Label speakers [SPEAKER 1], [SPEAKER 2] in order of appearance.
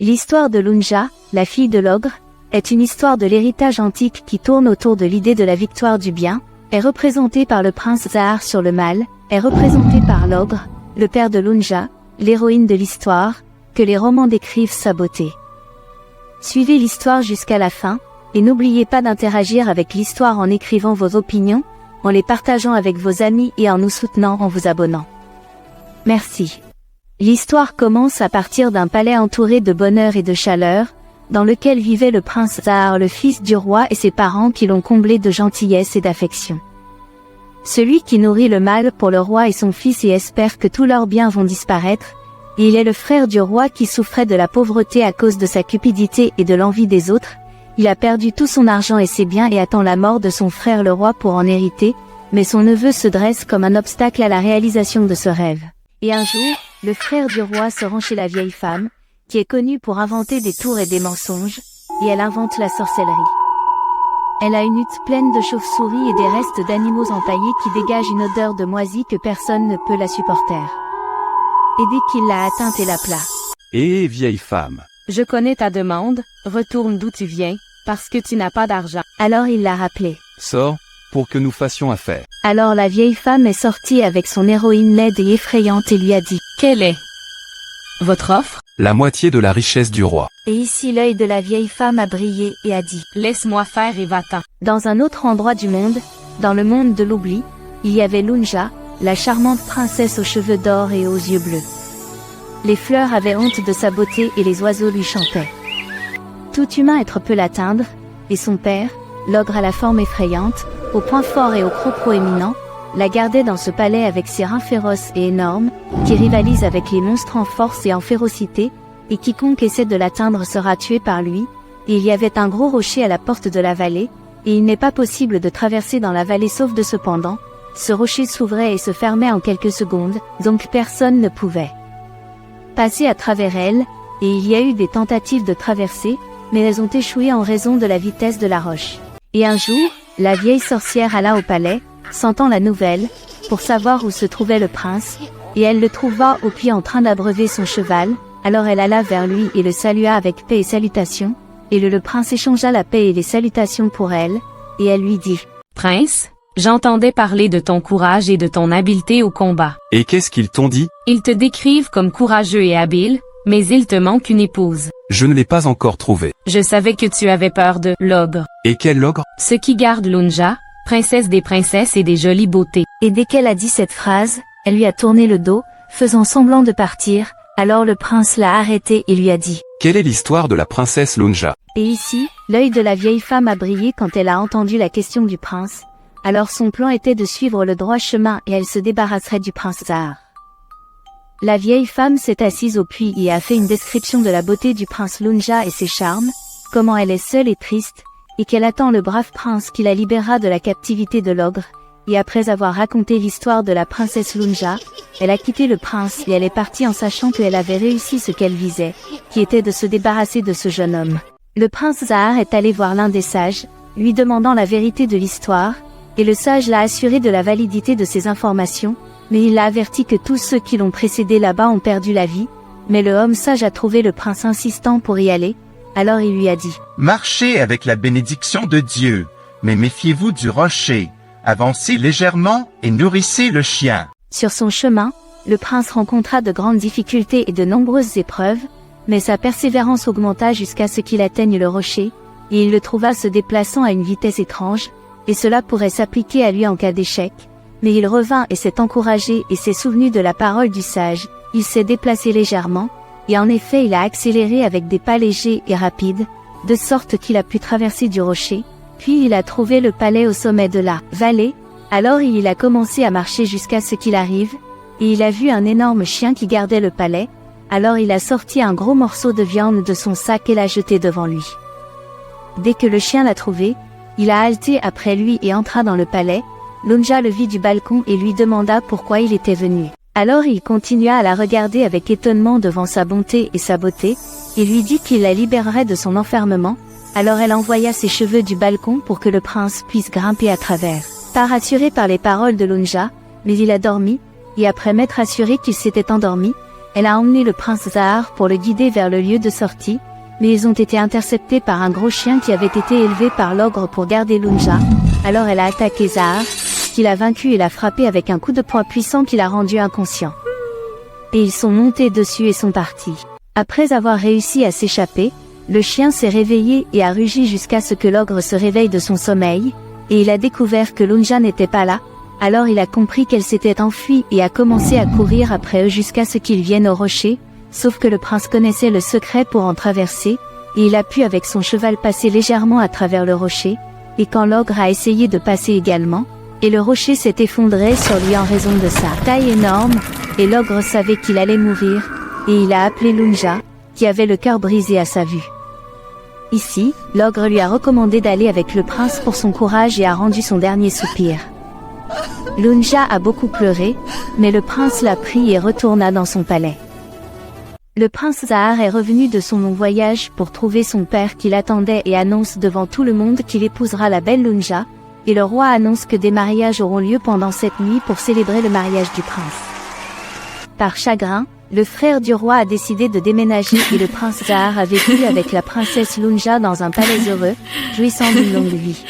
[SPEAKER 1] L'histoire de Lunja, la fille de l'ogre, est une histoire de l'héritage antique qui tourne autour de l'idée de la victoire du bien, est représentée par le prince Zahar sur le mal, est représentée par l'ogre, le père de Lunja, l'héroïne de l'histoire, que les romans décrivent sa beauté. Suivez l'histoire jusqu'à la fin, et n'oubliez pas d'interagir avec l'histoire en écrivant vos opinions, en les partageant avec vos amis et en nous soutenant en vous abonnant. Merci. L'histoire commence à partir d'un palais entouré de bonheur et de chaleur, dans lequel vivait le prince Zahar, le fils du roi, et ses parents qui l'ont comblé de gentillesse et d'affection. Celui qui nourrit le mal pour le roi et son fils et espère que tous leurs biens vont disparaître, et il est le frère du roi qui souffrait de la pauvreté à cause de sa cupidité et de l'envie des autres. Il a perdu tout son argent et ses biens et attend la mort de son frère le roi pour en hériter, mais son neveu se dresse comme un obstacle à la réalisation de ce rêve. Et un jour, le frère du roi se rend chez la vieille femme, qui est connue pour inventer des tours et des mensonges, et elle invente la sorcellerie. Elle a une hutte pleine de chauves-souris et des restes d'animaux empaillés qui dégagent une odeur de moisi que personne ne peut la supporter. Et dès qu'il l'a atteinte et l'appela.
[SPEAKER 2] Hé, vieille femme.
[SPEAKER 3] Je connais ta demande, retourne d'où tu viens, parce que tu n'as pas d'argent.
[SPEAKER 1] Alors il l'a rappelé.
[SPEAKER 2] Sors, pour que nous fassions affaire.
[SPEAKER 1] Alors la vieille femme est sortie avec son héroïne laide et effrayante et lui a dit.
[SPEAKER 3] Quelle est votre offre?
[SPEAKER 2] La moitié de la richesse du roi.
[SPEAKER 1] Et ici l'œil de la vieille femme a brillé et a dit.
[SPEAKER 3] Laisse-moi faire et va-t'en.
[SPEAKER 1] Dans un autre endroit du monde, dans le monde de l'oubli, il y avait Lunja, la charmante princesse aux cheveux d'or et aux yeux bleus. Les fleurs avaient honte de sa beauté et les oiseaux lui chantaient. Tout humain être peut l'atteindre, et son père, l'ogre à la forme effrayante, au point fort et au croc proéminent, la gardait dans ce palais avec ses reins féroces et énormes, qui rivalisent avec les monstres en force et en férocité, et quiconque essaie de l'atteindre sera tué par lui, et il y avait un gros rocher à la porte de la vallée, et il n'est pas possible de traverser dans la vallée sauf de cependant, ce rocher s'ouvrait et se fermait en quelques secondes, donc personne ne pouvait passer à travers elle, et il y a eu des tentatives de traverser, mais elles ont échoué en raison de la vitesse de la roche. Et un jour, la vieille sorcière alla au palais, sentant la nouvelle, pour savoir où se trouvait le prince, et elle le trouva au puits en train d'abreuver son cheval, alors elle alla vers lui et le salua avec paix et salutations, et le prince échangea la paix et les salutations pour elle, et elle lui dit.
[SPEAKER 3] Prince, j'entendais parler de ton courage et de ton habileté au combat.
[SPEAKER 2] Et qu'est-ce qu'ils t'ont dit?
[SPEAKER 3] Ils te décrivent comme courageux et habile, mais il te manque une épouse.
[SPEAKER 2] Je ne l'ai pas encore trouvée.
[SPEAKER 3] Je savais que tu avais peur de l'ogre.
[SPEAKER 2] Et quel ogre?
[SPEAKER 3] Ce qui garde Lunja, princesse des princesses et des jolies beautés.
[SPEAKER 1] Et dès qu'elle a dit cette phrase, elle lui a tourné le dos, faisant semblant de partir, alors le prince l'a arrêtée et lui a dit.
[SPEAKER 2] Quelle est l'histoire de la princesse Lunja?
[SPEAKER 1] Et ici, l'œil de la vieille femme a brillé quand elle a entendu la question du prince. Alors son plan était de suivre le droit chemin et elle se débarrasserait du prince Zahar. La vieille femme s'est assise au puits et a fait une description de la beauté du prince Lunja et ses charmes, comment elle est seule et triste, et qu'elle attend le brave prince qui la libérera de la captivité de l'ogre, et après avoir raconté l'histoire de la princesse Lunja, elle a quitté le prince et elle est partie en sachant qu'elle avait réussi ce qu'elle visait, qui était de se débarrasser de ce jeune homme. Le prince Zahar est allé voir l'un des sages, lui demandant la vérité de l'histoire, et le sage l'a assuré de la validité de ces informations, mais il l'a averti que tous ceux qui l'ont précédé là-bas ont perdu la vie, mais le homme sage a trouvé le prince insistant pour y aller, alors il lui a dit.
[SPEAKER 4] Marchez avec la bénédiction de Dieu, mais méfiez-vous du rocher, avancez légèrement et nourrissez le chien.
[SPEAKER 1] Sur son chemin, le prince rencontra de grandes difficultés et de nombreuses épreuves, mais sa persévérance augmenta jusqu'à ce qu'il atteigne le rocher, et il le trouva se déplaçant à une vitesse étrange, et cela pourrait s'appliquer à lui en cas d'échec, mais il revint et s'est encouragé et s'est souvenu de la parole du sage, il s'est déplacé légèrement, et en effet il a accéléré avec des pas légers et rapides, de sorte qu'il a pu traverser du rocher, puis il a trouvé le palais au sommet de la vallée, alors il a commencé à marcher jusqu'à ce qu'il arrive, et il a vu un énorme chien qui gardait le palais, alors il a sorti un gros morceau de viande de son sac et l'a jeté devant lui. Dès que le chien l'a trouvé, il a halté après lui et entra dans le palais. Lunja le vit du balcon et lui demanda pourquoi il était venu. Alors il continua à la regarder avec étonnement devant sa bonté et sa beauté, et lui dit qu'il la libérerait de son enfermement, alors elle envoya ses cheveux du balcon pour que le prince puisse grimper à travers. Pas rassuré par les paroles de Lunja, mais il a dormi, et après m'être assuré qu'il s'était endormi, Elle a emmené le prince Zahar pour le guider vers le lieu de sortie, mais ils ont été interceptés par un gros chien qui avait été élevé par l'ogre pour garder Lunja. Alors elle a attaqué Zahar, qui l'a vaincu et l'a frappé avec un coup de poing puissant qui l'a rendu inconscient. Et ils sont montés dessus et sont partis. Après avoir réussi à s'échapper, le chien s'est réveillé et a rugi jusqu'à ce que l'ogre se réveille de son sommeil, et il a découvert que Lunja n'était pas là. Alors il a compris qu'elle s'était enfuie et a commencé à courir après eux jusqu'à ce qu'ils viennent au rocher, sauf que le prince connaissait le secret pour en traverser, et il a pu avec son cheval passer légèrement à travers le rocher, et quand l'ogre a essayé de passer également, et le rocher s'est effondré sur lui en raison de sa taille énorme, et l'ogre savait qu'il allait mourir, et il a appelé Lunja, qui avait le cœur brisé à sa vue. Ici, l'ogre lui a recommandé d'aller avec le prince pour son courage et a rendu son dernier soupir. Lunja a beaucoup pleuré, mais le prince l'a pris et retourna dans son palais. Le prince Zahar est revenu de son long voyage pour trouver son père qui l'attendait et annonce devant tout le monde qu'il épousera la belle Lunja, et le roi annonce que des mariages auront lieu pendant cette nuit pour célébrer le mariage du prince. Par chagrin, le frère du roi a décidé de déménager et le prince Zahar a vécu avec la princesse Lunja dans un palais heureux, jouissant d'une longue vie.